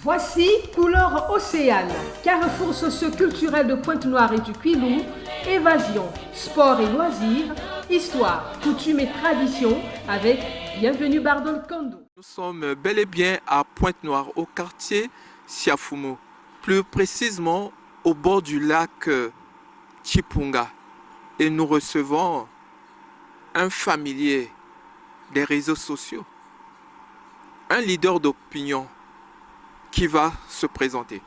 Voici Couleur Océane, carrefour socio-culturel de Pointe-Noire et du Quilou, évasion, sport et loisirs, histoire, coutumes et traditions avec Bienvenue Bardol Kondo. Nous sommes bel et bien à Pointe-Noire, au quartier Siafumo, plus précisément au bord du lac Chipunga. Et nous recevons un familier des réseaux sociaux, un leader d'opinion qui va se présenter.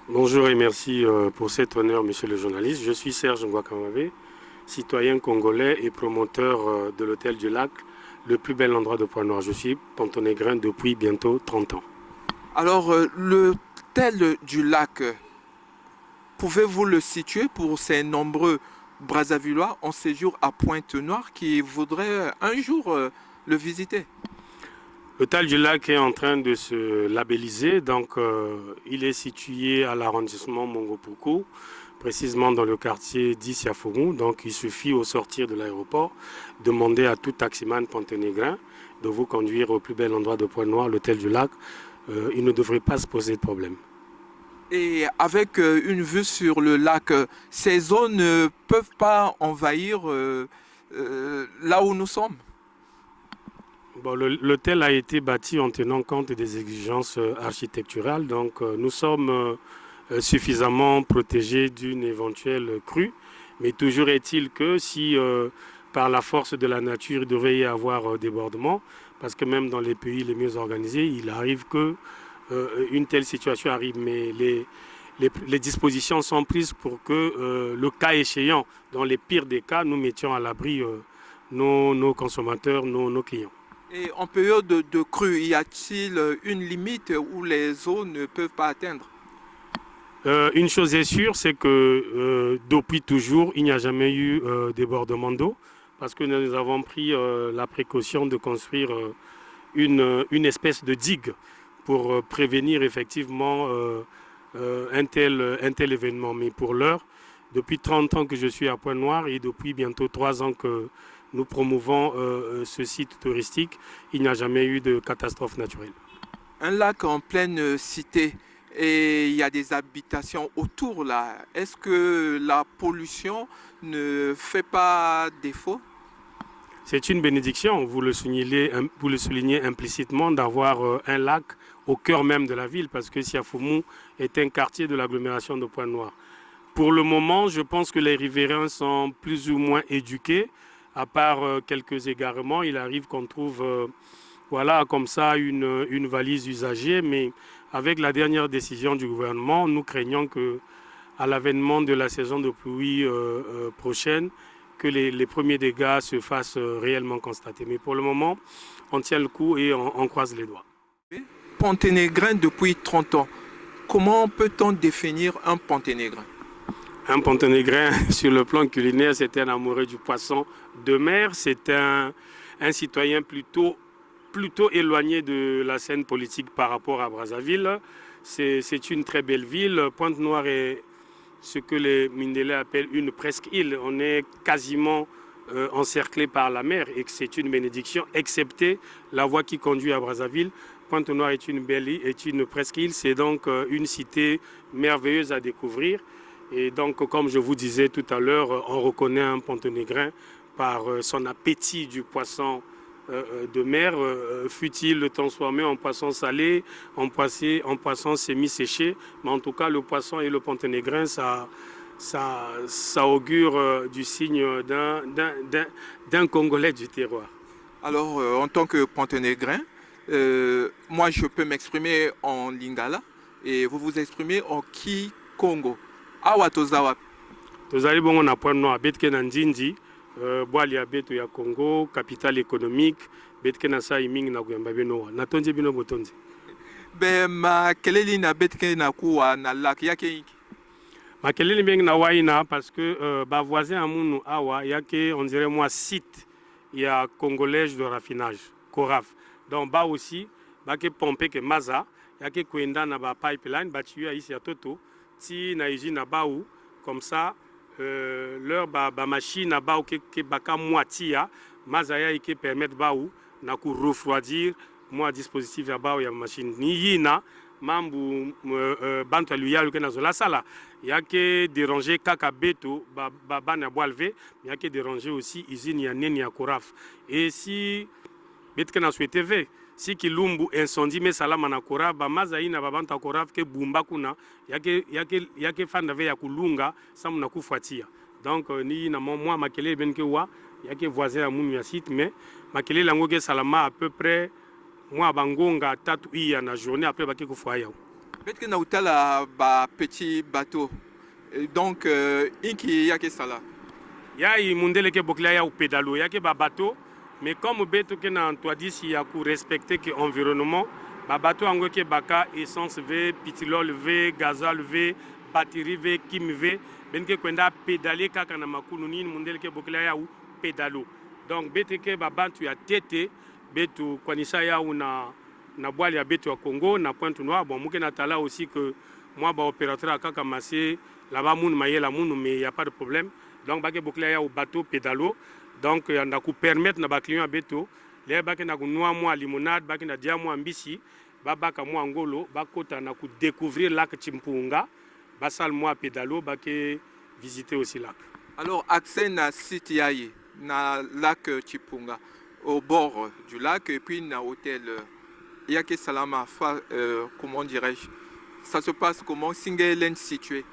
Bonjour et merci pour cet honneur, monsieur le journaliste. Je suis Serge Ngwakamabe, citoyen congolais et promoteur de l'hôtel du lac, le plus bel endroit de Pointe-Noire. Je suis pontonégrin depuis bientôt 30 ans. Alors, l'hôtel du lac, pouvez-vous le situer pour ces nombreux Brazzavillois en séjour à Pointe-Noire qui voudraient un jour le visiter? L'hôtel du lac est en train de se labelliser, donc il est situé à l'arrondissement Mongopoukou, précisément dans le quartier d'Isiafoumou. Donc il suffit au sortir de l'aéroport de demander à tout taximan pontonégrin de vous conduire au plus bel endroit de Pointe-Noire, l'hôtel du lac. Il ne devrait pas se poser de problème. Et avec une vue sur le lac, ces zones ne peuvent pas envahir là où nous sommes? Bon, l'hôtel a été bâti en tenant compte des exigences architecturales, donc nous sommes suffisamment protégés d'une éventuelle crue, mais toujours est-il que si par la force de la nature il devait y avoir débordement, parce que même dans les pays les mieux organisés, il arrive que une telle situation arrive, mais les dispositions sont prises pour que le cas échéant, dans les pires des cas, nous mettions à l'abri nos consommateurs, nos clients. Et en période de crue, y a-t-il une limite où les eaux ne peuvent pas atteindre? Une chose est sûre, c'est que depuis toujours, il n'y a jamais eu débordement d'eau, parce que nous avons pris la précaution de construire une espèce de digue pour prévenir effectivement un tel événement. Mais pour l'heure, depuis 30 ans que je suis à Pointe-Noire et depuis bientôt 3 ans que nous promouvons ce site touristique, il n'y a jamais eu de catastrophe naturelle. Un lac en pleine cité et il y a des habitations autour là. Est-ce que la pollution ne fait pas défaut? C'est une bénédiction, vous le soulignez implicitement, d'avoir un lac au cœur même de la ville, parce que Siafoumou est un quartier de l'agglomération de Pointe-Noire. Pour le moment, je pense que les riverains sont plus ou moins éduqués. À part quelques égarements, il arrive qu'on trouve voilà, comme ça une valise usagée, mais avec la dernière décision du gouvernement, nous craignons qu'à l'avènement de la saison de pluie prochaine, que les premiers dégâts se fassent réellement constater. Mais pour le moment, on tient le coup et on croise les doigts. Ponténégrin depuis 30 ans. Comment peut-on définir un ponténégrin? Un pontonégrin, sur le plan culinaire, c'est un amoureux du poisson de mer. C'est un citoyen plutôt éloigné de la scène politique par rapport à Brazzaville. C'est une très belle ville. Pointe-Noire est ce que les Mindélés appellent une presqu'île. On est quasiment encerclé par la mer et c'est une bénédiction, excepté la voie qui conduit à Brazzaville. Pointe-Noire est une belle île, est une presqu'île. C'est donc une cité merveilleuse à découvrir. Et donc, comme je vous disais tout à l'heure, on reconnaît un pontonégrin par son appétit du poisson de mer, fut-il transformé en poisson salé, en poisson semi-séché. Mais en tout cas, le poisson et le pontonégrin, ça augure du signe d'un Congolais du terroir. Alors, en tant que pontonégrin, moi, je peux m'exprimer en lingala et vous vous exprimez en Kikongo. Awa tozawa. Tozali bongo na Pointe-Noire, betke na Ndindi, bwali ya beto ya Congo, capitale économique, betke na sa imingi na kuyamba benoa. Natonje bino botonzi. Be makeleli na betke na kuwa na lac yake inki. Makeleli mingi na waina parce que ba voisin amunu awa yake on dirait moi site il y a congolais de raffinage, Coraf. Donc ba aussi ba ke pomper ke maza yake kwenda na ba pipeline ba tuya ici à Toto. Si na usine baou comme ça leur ba machine na baou ke baka moitié mazaya qui permettre baou na ku refroidir moi dispositif ya baou ya machine ni yina mambu bantu aluya ke nazola sala yake déranger kaka beto bana boalve yake déranger aussi usine ya neni ya Koraf et si betke na souhaité ve si kilumbu incendie mais salama na Koraf ba mazai na babantu ya Koraf ke bumba kuna yake fanda ve ya kulunga samu na kufuatia donc ni na moi makele benke wa yake voisin ya munu ya site mais makele lango ke salama à peu près moi bangonga tatu iya na journée après baki kufuaya. Peut-être que na utala ba petit bateau. Donc inki yake sala. Ya i mundele ke bokla ya pédalo yake ba bateau mais comme beto ke na toi d'ici ya ku respecter que environnement ba bateau ango ke baka essence v pitilol v gazole v batterie v kim v benke kwenda pédaler kaka na makunu nini mundele ke bokla ya pédalo. Donc beto ke ba bantu ya tete betu kwanisa ya na boile ya betu ya Congo na Pointe-Noire bon muke na tala aussi que moi ba opérateur akaka massé là-bas moun mayela moun mais il y a pas de problème donc ba ke bokla ya au bateau pédalo donc yanda ku permettre na ba client beto les ba ke na ku noa moi limonade ba ke na dia moi mbisi ba ka moi ngolo ba kota na ku découvrir lac Chimpunga ba sal moi pédalo ba ke visiter aussi lac. Alors accès na site yaye na lac Chimpunga au bord du lac et puis na hôtel Yake Salama, comment dirais-je, ça se passe comment Singelen situé?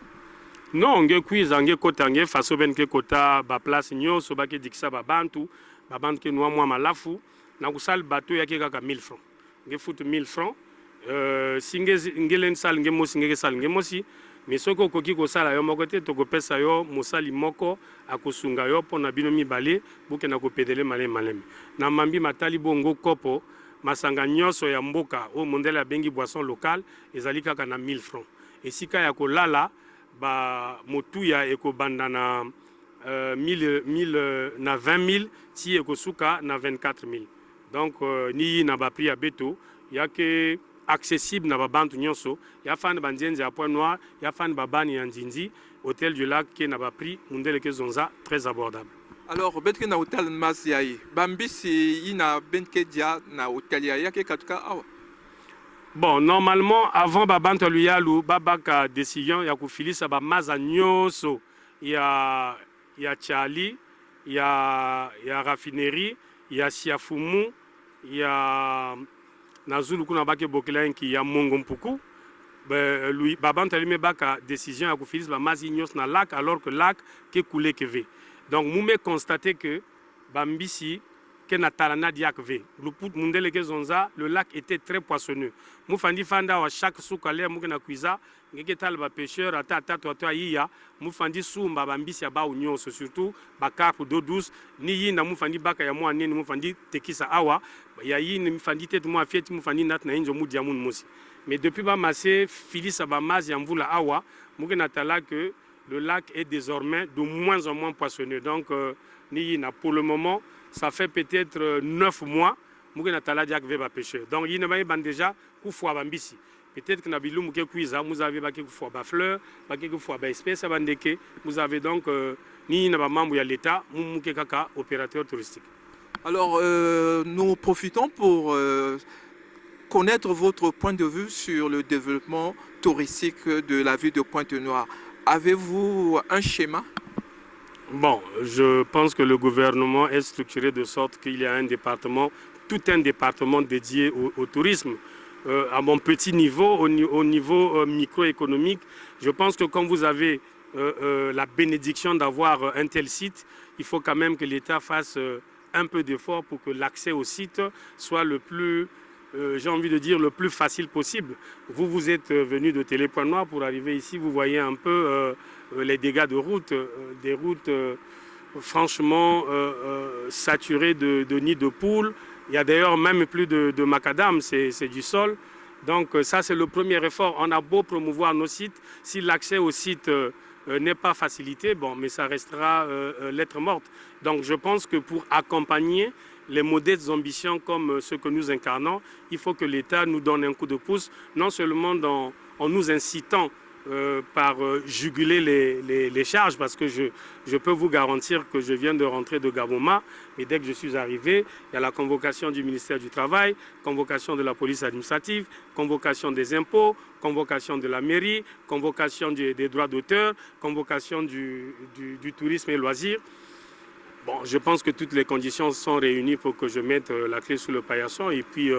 Non, nge kuiza nge kota nge faso ben ke kota ba place nyoso ba ke dikisa ba bantu ke noa mwa malafu na kusal bateau yake kaka 1000 francs. Nge fout 1000 francs. Ngelen sal nge mosi nge sal nge mosi mais soko koki ko sala yo moko te to ko pesa yo mosali moko akosunga yo pona bino mibale buke na ko pedele malem na mambi matali bongo kopo masanga nyoso ya mboka o mondele bengi boisson locale ezali kaka na 1000 francs et sika ya ko lala ba motuya eko banda na 1000 na 20000 ti eko suka na 24000 donc ni na ba prix ya beto yake accessible na babantu nyonso ya fan bandienze ya Pointe-Noire ya fan babani ya Ndindi hôtel du lac qui na ba prix mundele ke zonza très abordable. Alors betke na hôtel Masiaï bambisi ina benke dia na hôtel ya ke katuka awa. Bon normalement avant babantu luyalu babaka décision ya ku filisa ba maza nyonso ya Chali ya raffinerie ya Siafumu ya Nazulu kuna bake bokela ki ya mongo mpuku lui babanta lui me baka décision à kufilis ba mazi nyos na lac alors que lac ke coulé que ve donc nous me constater que bambisi ke na talana diak ve luput mundele ke zonza le lac était très poissonneux mu fandi fanda wa chaque soukale mu na kuiza ngeke tal ba pêcheur ata to iya mu fandi sumba bambisi ba nyonso surtout ba carpe d'eau douce ni yinda mu fandi baka ya mo anene mu fandi tekisa awa ya yini mu fandi tete mu afieti mu fandi nat na injo mu dia mun musi mais depuis ba massé filisa ba mazi ya mvula awa mu na tala que le lac est désormais de moins en moins poissonneux donc ni yina pour le moment ça fait peut-être 9 mois mu na tala diak ve ba pêcheur donc yina ba déjà ku fwa bambisi. Peut-être que Nabilou Mouké Kouiza, vous avez baké fois ba fleur, baké fois ba espèce abandeke, vous avez donc ni na ba membre ya l'État, Mouké Kaka, opérateur touristique. Alors nous profitons pour connaître votre point de vue sur le développement touristique de la ville de Pointe-Noire. Avez-vous un schéma? Bon, je pense que le gouvernement est structuré de sorte qu'il y a un département, tout un département dédié au tourisme. À mon petit niveau, au niveau microéconomique, je pense que quand vous avez la bénédiction d'avoir un tel site, il faut quand même que l'État fasse un peu d'effort pour que l'accès au site soit le plus, j'ai envie de dire, le plus facile possible. Vous êtes venu de Télé-Pointe-Noire pour arriver ici, vous voyez un peu les dégâts de route, des routes franchement saturées de nids de poules. Il y a d'ailleurs même plus de macadam, c'est du sol. Donc ça, c'est le premier effort. On a beau promouvoir nos sites, si l'accès au site n'est pas facilité, bon, mais ça restera lettre morte. Donc je pense que pour accompagner les modestes ambitions comme ceux que nous incarnons, il faut que l'État nous donne un coup de pouce, non seulement en nous incitant juguler les charges, parce que je peux vous garantir que je viens de rentrer de Gaboma, et dès que je suis arrivé, il y a la convocation du ministère du Travail, convocation de la police administrative, convocation des impôts, convocation de la mairie, convocation des droits d'auteur, convocation du tourisme et loisirs. Bon, je pense que toutes les conditions sont réunies pour que je mette la clé sous le paillasson et puis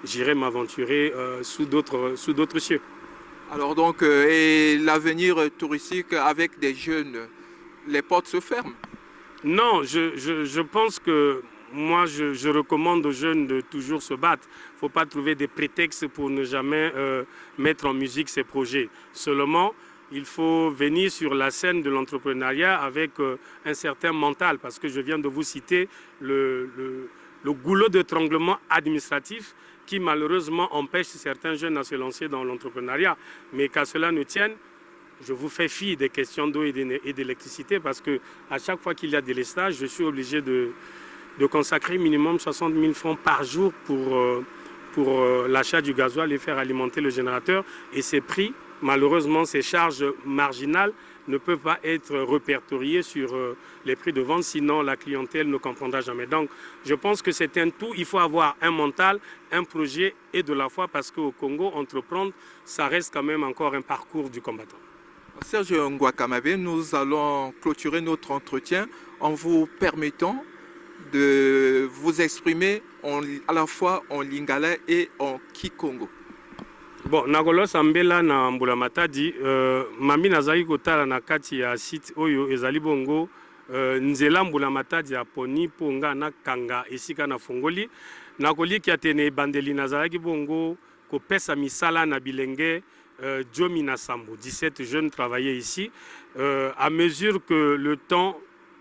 j'irai m'aventurer sous d'autres cieux. Alors donc, et l'avenir touristique avec des jeunes, les portes se ferment? Non, je pense que moi, je recommande aux jeunes de toujours se battre. Il ne faut pas trouver des prétextes pour ne jamais mettre en musique ces projets. Seulement, il faut venir sur la scène de l'entrepreneuriat avec un certain mental, parce que je viens de vous citer le goulot d'étranglement administratif qui malheureusement empêche certains jeunes à se lancer dans l'entrepreneuriat. Mais qu'à cela ne tienne, je vous fais fi des questions d'eau et d'électricité, parce qu'à chaque fois qu'il y a des stages, je suis obligé de consacrer minimum 60 000 francs par jour pour l'achat du gasoil et faire alimenter le générateur. Et ces prix, malheureusement, ces charges marginales ne peuvent pas être répertoriées sur les prix de vente, sinon la clientèle ne comprendra jamais. Donc, je pense que c'est un tout. Il faut avoir un mental, un projet et de la foi, parce qu'au Congo, entreprendre, ça reste quand même encore un parcours du combattant. Serge Ngouakamabe, nous allons clôturer notre entretien en vous permettant de vous exprimer à la fois en lingala et en kikongo. Bon, nakolo sambela na mbula matadi mami nazali kotala na kati ya site oyo ezali bongo nzela mbula matadi ya poni ponga na kanga esika na fongoli nakoliki atene bandeli nazalaki bongo kopesa misala na bilenge Djomi Nassambo, 17 jeunes travaillaient ici. À mesure que le temps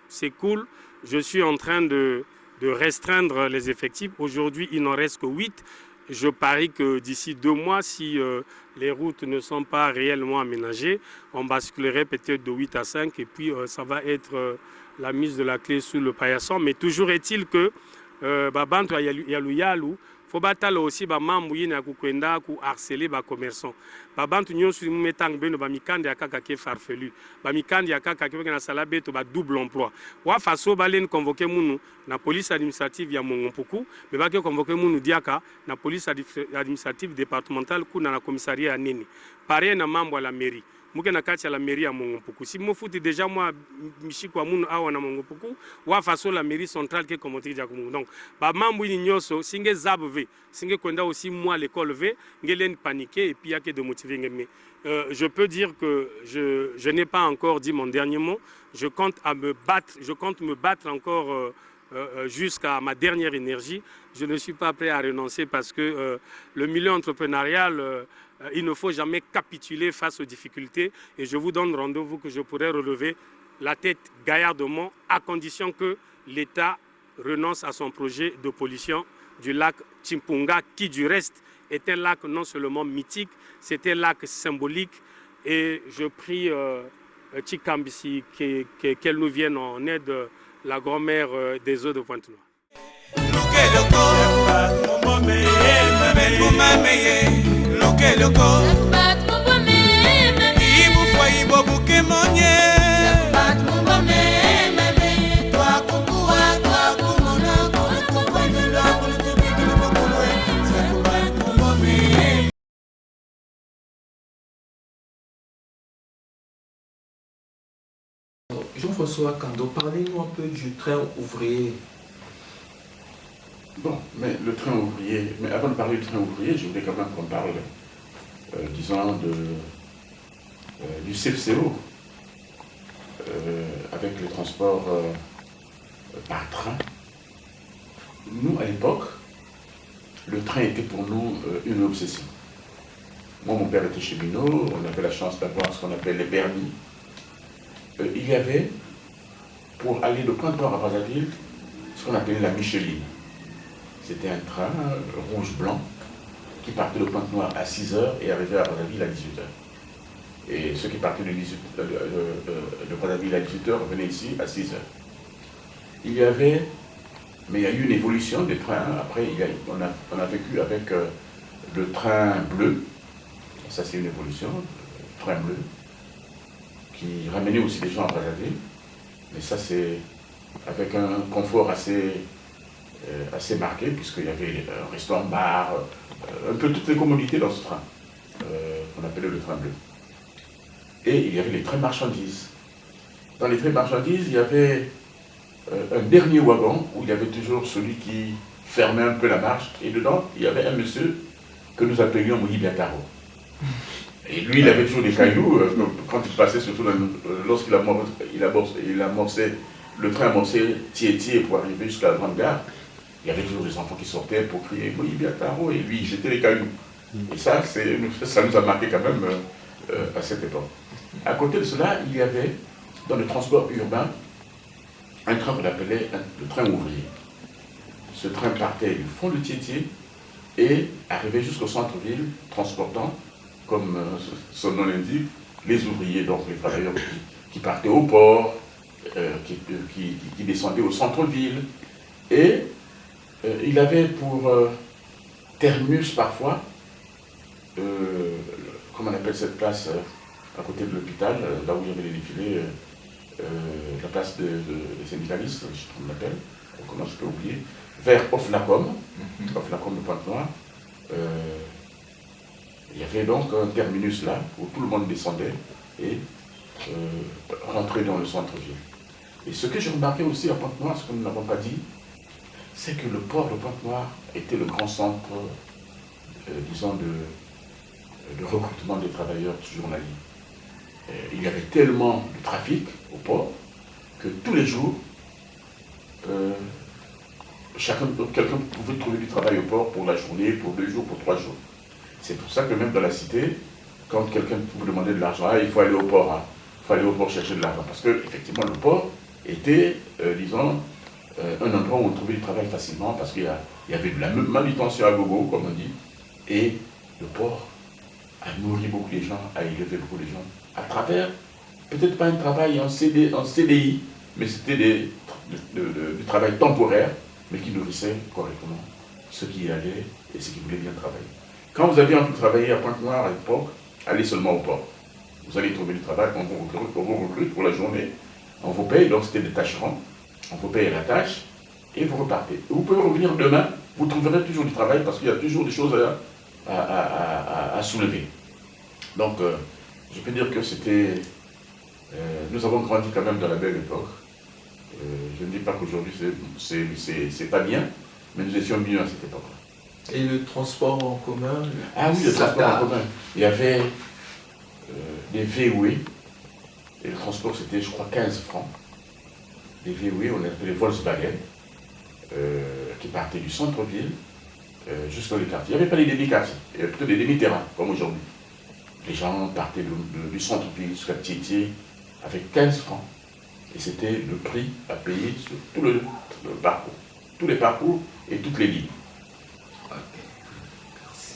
s'écoule, je suis en train de restreindre les effectifs. Aujourd'hui, il n'en reste que 8. Je parie que d'ici 2 mois, si les routes ne sont pas réellement aménagées, on basculerait peut-être de 8 à 5 et puis ça va être la mise de la clé sous le paillasson. Mais toujours est-il que Babanto Yalu faut batala aussi ba mambu yina kukwenda ku harceler ba commerçants ba bantu nyonso mumetang beno ba mikandi akaka ke farfelu ba mikandi akaka ke na sala beto ba double emploi wa faso balen convoquer munu na police administrative ya Mongompuku mais ba ke convoquer munu diaka na police administrative départementale ku na commissariat ya nini pareil na mambo à la mairie muke na kati ya la mairie ya Mongompuku si mo futi déjà moi mishiko munu awa na Mongompuku wa faso la mairie centrale ke komote ja kumu donc ba mambu ni nyoso singe zabve singe kwenda aussi moi l'école v ngelen paniquer et puis ya ke de motiver mais je peux dire que je n'ai pas encore dit mon dernier mot. Je compte me battre encore jusqu'à ma dernière énergie. Je ne suis pas prêt à renoncer parce que le milieu entrepreneurial, il ne faut jamais capituler face aux difficultés. Et je vous donne rendez-vous que je pourrai relever la tête gaillardement à condition que l'État renonce à son projet de pollution du lac Chimpunga qui du reste est un lac non seulement mythique, c'est un lac symbolique. Et je prie Chikambisi qu'elle nous vienne en aide, la grand-mère des eaux de Pointe-Noire. Jean-François Kando, parlez-nous un peu du train ouvrier. Bon, mais le train ouvrier, mais avant de parler du train ouvrier, je voulais quand même qu'on parle, disons, du CFCO, avec le transport par train. Nous, à l'époque, le train était pour nous une obsession. Moi, mon père était cheminot, on avait la chance d'avoir ce qu'on appelle les permis. Il y avait, pour aller de Pointe-Noire à Brazzaville, ce qu'on appelait la Micheline. C'était un train rouge-blanc qui partait de Pointe-Noire à 6h et arrivait à Brazzaville à 18h. Et ceux qui partaient de Brazzaville à 18h revenaient ici à 6h. Il y avait, mais il y a eu une évolution des trains. Après, on a vécu avec le train bleu. Ça, c'est une évolution. train bleu, qui ramenait aussi des gens à Brazzaville. Mais ça, c'est avec un confort assez marqué, puisqu'il y avait un restaurant-bar, un peu toutes les commodités dans ce train, qu'on appelait le train bleu. Et il y avait les trains marchandises. Dans les trains marchandises, il y avait un dernier wagon où il y avait toujours celui qui fermait un peu la marche. Et dedans, il y avait un monsieur que nous appelions Moïse Biataro. Et lui, il avait toujours des cailloux. Quand il passait, surtout lorsqu'il amorçait, le train amorçait Tiétié pour arriver jusqu'à la grande gare, il y avait toujours des enfants qui sortaient pour crier Moïse Biataro. Et lui, il jetait les cailloux. Et ça nous a marqué quand même à cette époque. À côté de cela, il y avait, dans le transport urbain, un train qu'on appelait le train ouvrier. Ce train partait du fond de Tiétié et arrivait jusqu'au centre-ville, transportant, comme son nom l'indique, les ouvriers, donc les travailleurs qui partaient au port, qui descendaient au centre-ville. Et il avait pour terminus parfois, comment on appelle cette place à côté de l'hôpital, là où il y avait les défilés, la place des syndicalistes, je sais pas comment on l'appelle, comment je peux oublier, vers Oflacom, Oflacom de Pointe-Noire. Il y avait donc un terminus là où tout le monde descendait et rentrait dans le centre-ville. Et ce que j'ai remarqué aussi à Pointe-Noire, ce que nous n'avons pas dit, c'est que le port de Pointe-Noire était le grand centre, disons, de recrutement des travailleurs journaliers. Il y avait tellement de trafic au port que tous les jours, quelqu'un pouvait trouver du travail au port pour la journée, pour 2 jours, pour 3 jours. C'est pour ça que même dans la cité, quand quelqu'un vous demandait de l'argent, il faut aller au port, il faut aller au port chercher de l'argent. Parce que effectivement le port était, disons, un endroit où on trouvait du travail facilement, parce qu'il y avait de la manutention à gogo, comme on dit, et le port a nourri beaucoup de gens, a élevé beaucoup de gens, à travers, peut-être pas un travail en CDI, mais c'était du travail temporaire, mais qui nourrissait correctement ceux qui y allaient et ceux qui voulaient bien travailler. Quand vous avez envie de travailler à Pointe-Noire à l'époque, allez seulement au port. Vous allez trouver du travail, on vous recrute pour la journée, on vous paye, donc c'était des tâcherons, on vous paye à la tâche, et vous repartez. Vous pouvez revenir demain, vous trouverez toujours du travail, parce qu'il y a toujours des choses à soulever. Donc, je peux dire que c'était... nous avons grandi quand même dans la belle époque. Je ne dis pas qu'aujourd'hui c'est pas bien, mais nous étions mieux à cette époque-là. Et le transport en commun? Ah oui, le transport en commun. Il y avait des VUE, et le transport c'était, je crois, 15 francs. Des VUE, on appelait Volkswagen, qui partaient du centre-ville jusqu'au quartier. Il n'y avait pas les demi-quartiers, il y avait plutôt des demi-terrains, comme aujourd'hui. Les gens partaient du centre-ville jusqu'à Tiétié avec 15 francs. Et c'était le prix à payer sur tout le parcours. Tous les parcours et toutes les lignes. Ok, merci.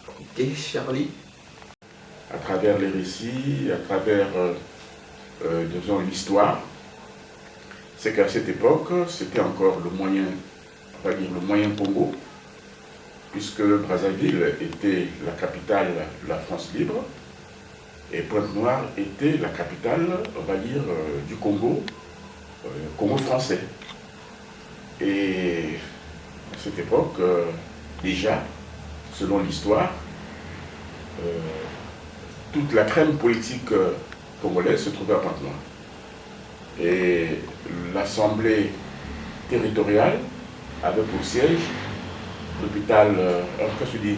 Ok, Charlie? À travers les récits, à travers, disons, l'histoire, c'est qu'à cette époque, c'était encore le moyen, on va dire le moyen Congo, puisque Brazzaville était la capitale de la France libre, et Pointe-Noire était la capitale, on va dire, du Congo, Congo français. Et à cette époque, déjà, selon l'histoire, toute la crème politique congolaise se trouvait à Pointe-Noire. Et l'Assemblée territoriale avait pour siège l'hôpital, qu'est-ce que je dis,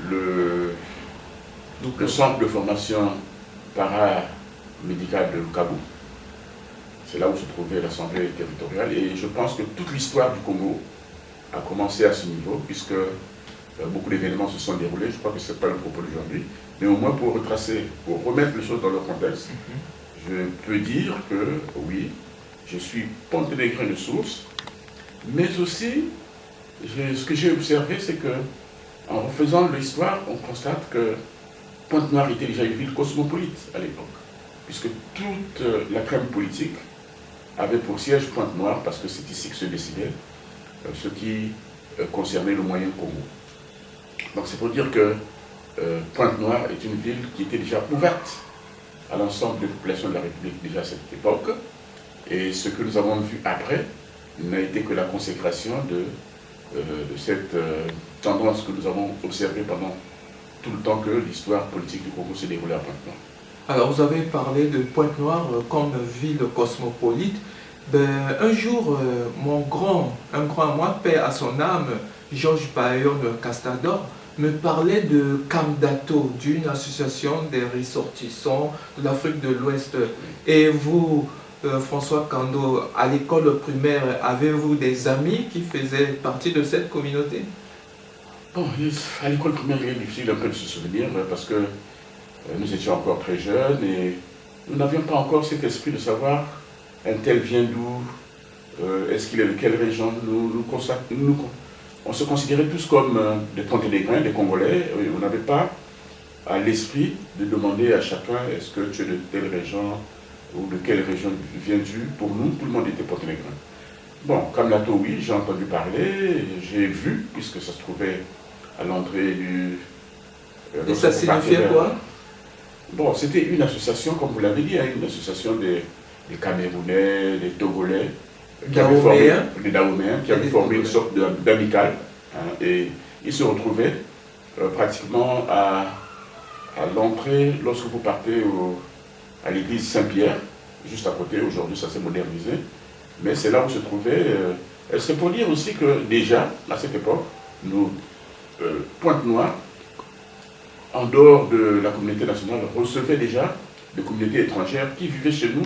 le centre de formation paramédicale de Kabou. C'est là où se trouvait l'Assemblée territoriale. Et je pense que toute l'histoire du Congo a commencé à ce niveau, puisque beaucoup d'événements se sont déroulés. Je crois que ce n'est pas le propos d'aujourd'hui. Mais au moins pour retracer, pour remettre les choses dans leur contexte, je peux dire que oui, je suis ponténégrin de source, mais aussi, ce que j'ai observé, c'est que en refaisant l'histoire, on constate que Pointe-Noire était déjà une ville cosmopolite à l'époque, puisque toute la crème politique avait pour siège Pointe-Noire, parce que c'est ici que se décidait ce qui concernait le moyen Congo. Donc c'est pour dire que Pointe-Noire est une ville qui était déjà ouverte à l'ensemble des populations de la République déjà à cette époque. Et ce que nous avons vu après n'a été que la consécration de cette tendance que nous avons observée pendant tout le temps que l'histoire politique du Congo s'est déroulée à Pointe-Noire. Alors, vous avez parlé de Pointe-Noire comme ville cosmopolite. Ben, un jour, un grand à moi, paix à son âme, Georges Bayonne Castador, me parlait de Kamdato, d'une association des ressortissants de l'Afrique de l'Ouest. Et vous, François Kando, à l'école primaire, avez-vous des amis qui faisaient partie de cette communauté? Bon, à l'école primaire, il est difficile un peu de se souvenir parce que nous étions encore très jeunes et nous n'avions pas encore cet esprit de savoir un tel vient d'où, est-ce qu'il est de quelle région. On se considérait tous comme des Ponténégrins, des Congolais. On n'avait pas à l'esprit de demander à chacun est-ce que tu es de telle région ou de quelle région viens-tu. Pour nous, tout le monde était Ponténégrin. Bon, Kamdato, oui, j'ai entendu parler, j'ai vu, puisque ça se trouvait à l'entrée du... Et ça signifiait quoi? Bon, c'était une association, comme vous l'avez dit, hein, une association des Camerounais, des Togolais, des Dahoméens, qui avaient formé une sorte d'amicale. Hein, et ils se retrouvaient pratiquement à l'entrée, lorsque vous partez à l'église Saint-Pierre, juste à côté. Aujourd'hui ça s'est modernisé, mais c'est là où se trouvait. C'est pour dire aussi que déjà, à cette époque, nous, Pointe-Noire, en dehors de la communauté nationale, recevait déjà des communautés étrangères qui vivaient chez nous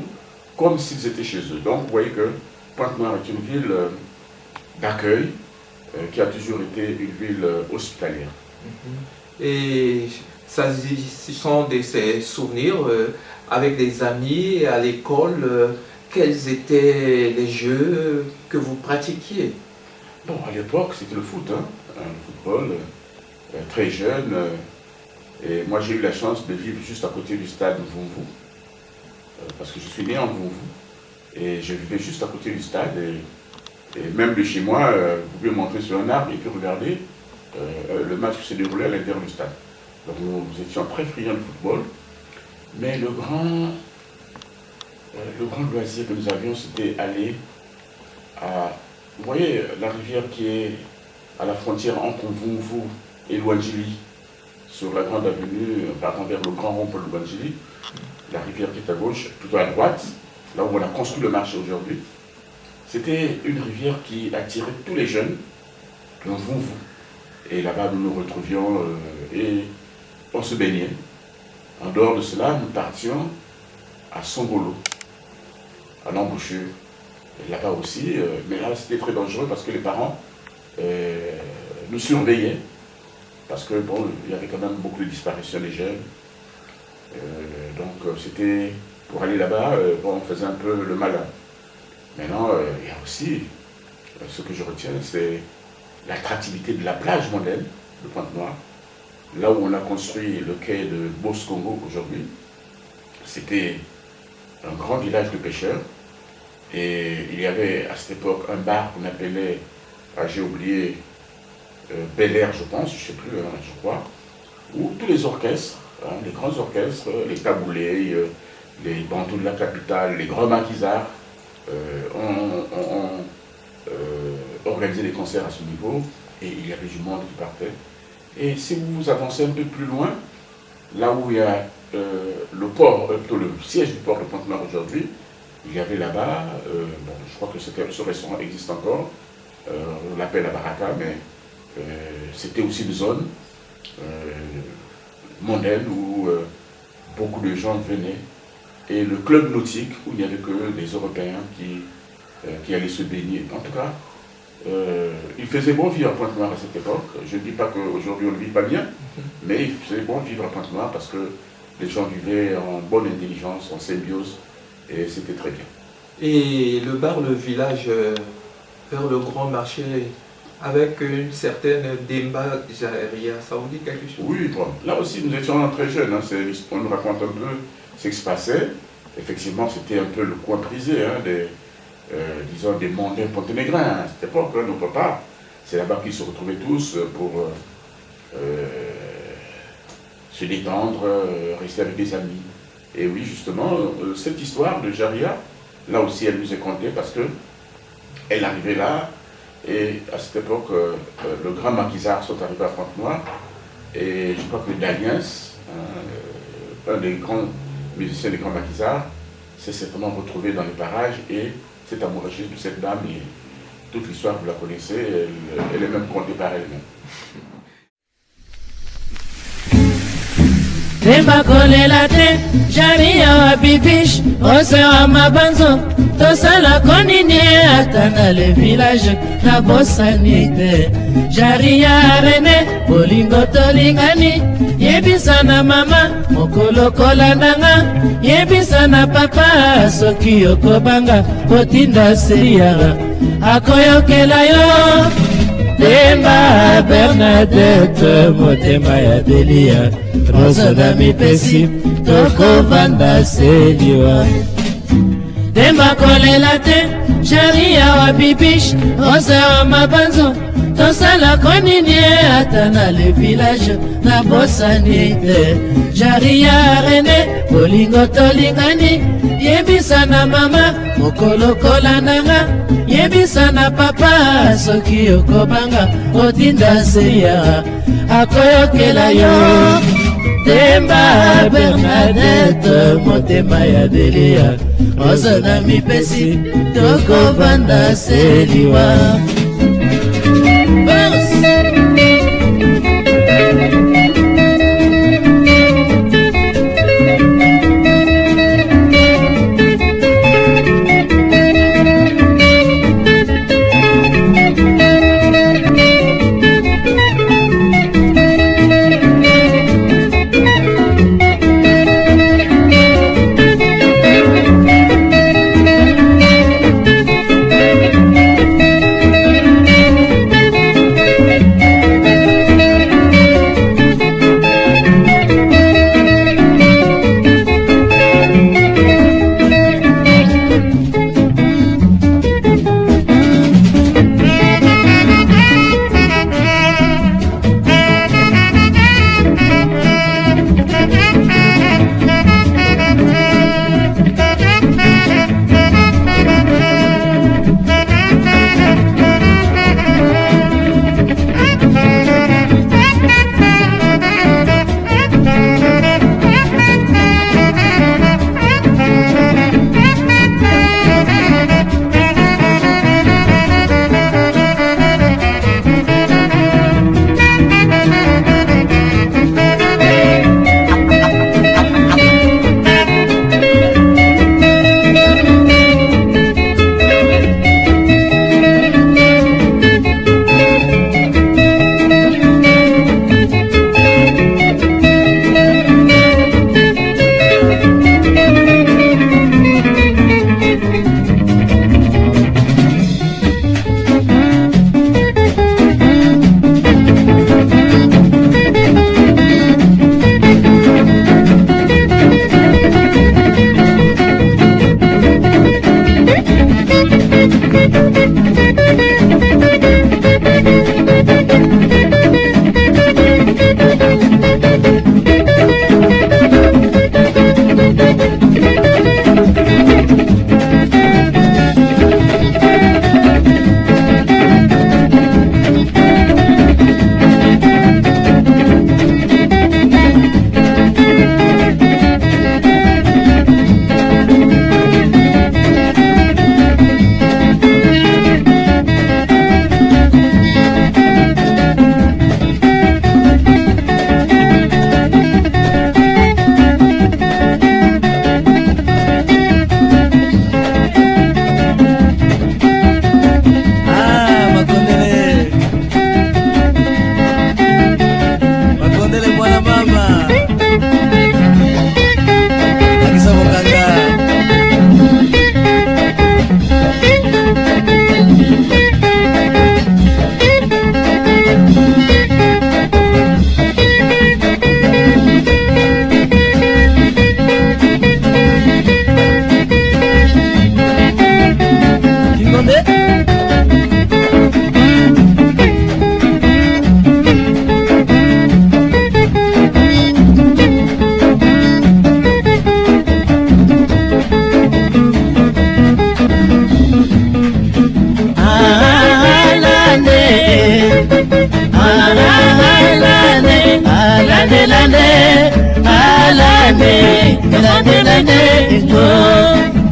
comme s'ils étaient chez eux. Donc vous voyez que Pointe-Noire est une ville d'accueil qui a toujours été une ville hospitalière. Et ça, ce sont ces souvenirs avec des amis à l'école. Quels étaient les jeux que vous pratiquiez? Bon, à l'époque, c'était le foot, hein, le football, très jeune. Et moi, j'ai eu la chance de vivre juste à côté du stade Mvumvu, parce que je suis né en Mvumvu. Et je vivais juste à côté du stade. Et même de chez moi, vous pouvez monter sur un arbre et puis regarder le match qui s'est déroulé à l'intérieur du stade. Donc nous étions très friands de football. Mais le grand loisir que nous avions, c'était aller à... Vous voyez la rivière qui est à la frontière entre Mvumvu et Louadjili, sur la grande avenue, partant vers le grand rond-point de Louadjili, la rivière qui est à gauche, plutôt à droite, là où on a construit le marché aujourd'hui. C'était une rivière qui attirait tous les jeunes de Mvumvu. Et là-bas, nous nous retrouvions et on se baignait. En dehors de cela, nous partions à Songolo, à l'embouchure. Là-bas aussi, mais là, c'était très dangereux parce que les parents nous surveillaient. Parce que, bon, il y avait quand même beaucoup de disparitions des jeunes. Donc, c'était... Pour aller là-bas, bon, on faisait un peu le malin. Maintenant, il y a aussi, ce que je retiens, c'est l'attractivité de la plage mondaine de Pointe-Noire, là où on a construit le quai de Boscongo aujourd'hui. C'était un grand village de pêcheurs, et il y avait à cette époque un bar qu'on appelait, j'ai oublié, Bel Air, je pense, je ne sais plus, je crois, où tous les orchestres, les grands orchestres, les taboulés, les bantous de la capitale, les grands maquisards, ont organisé des concerts à ce niveau, et il y avait du monde qui partait. Et si vous avancez un peu plus loin, là où il y a le port, plutôt le siège du port de Pointe-Noire aujourd'hui, il y avait là-bas, bon, je crois que ce restaurant existe encore, on l'appelle la Baraka, mais c'était aussi une zone mondaine où beaucoup de gens venaient. Et le club nautique, où il n'y avait que des Européens qui allaient se baigner. En tout cas, il faisait bon vivre à Pointe-Noire à cette époque. Je ne dis pas qu'aujourd'hui on ne vit pas bien, mais il faisait bon vivre à Pointe-Noire parce que les gens vivaient en bonne intelligence, en symbiose, et c'était très bien. Et le bar, le village, vers le grand marché, avec une certaine Demba Jaria, ça vous dit quelque chose? Oui, bon, là aussi nous étions très jeunes, hein, on nous raconte un peu ce qui se passait. Effectivement, c'était un peu le coin prisé hein, disons, des mondains ponténégrins à cette époque, hein, nos papas. C'est là-bas qu'ils se retrouvaient tous pour se détendre, rester avec des amis. Et oui, justement, cette histoire de Jaria, là aussi, elle nous est contée parce que elle arrivait là, et à cette époque, le grand maquisard sont arrivés à Pointe-Noire, et je crois que Daliens, un des grands musiciens des grands maquisards, s'est certainement retrouvé dans les parages et s'est amoureux de cette dame. Et toute l'histoire, vous la connaissez, elle est même contée par elle-même. Demba kolela te, Jaria wa bibiche, ose wa mabanzo, tosala konini ata na le village, na bosani te. Jaria René, bolingo tolingani, yebisa na mama, mokolo kolandanga, yebisa na papa, soki okobanga, kotinda seriara, akoyokela yo. Demba Bernadette, motema ya Delia, Rosa na mipesi, toko vanda seliwa. Demba kolela te, Jaria wa bibiche, Rosa wa mabanzo, tosala konini ata na le village, na bosani te. Jaria René, bolingo tolingani, yebisa na mama, mokolo kolandanga, yebisa na papa, soki okobanga, otinda seya, akoyokela yo. Demba Bernadette, motema ya Delia, ozo na mipesi, toko vanda seliwa.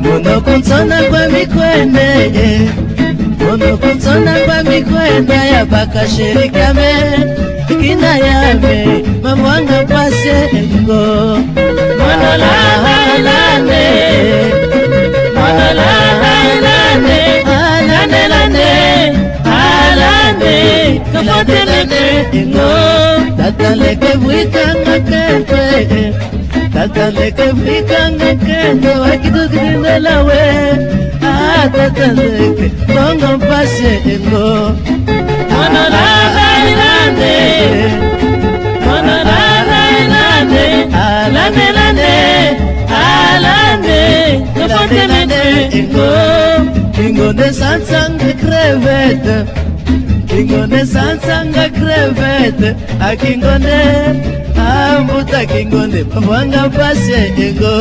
Monokuntona kwa mikwende Monokuntona kwa mikwende ya baka shirikame Kina yame mamwanga pase ngo Monolahalane Monolahalane Alane lane Alane Kapote lane ngo Tataleke wikanga kente Tataleke wikanga kente Wakidukidine lawe Tataleke bongo pase ngo Monolahalane Monolahalane Alane lane Alane Kapote lane ngo Kingo de sansanga crevette Kingone sansanga crevette A kingone Ambuta kingone Pamwanga pase ego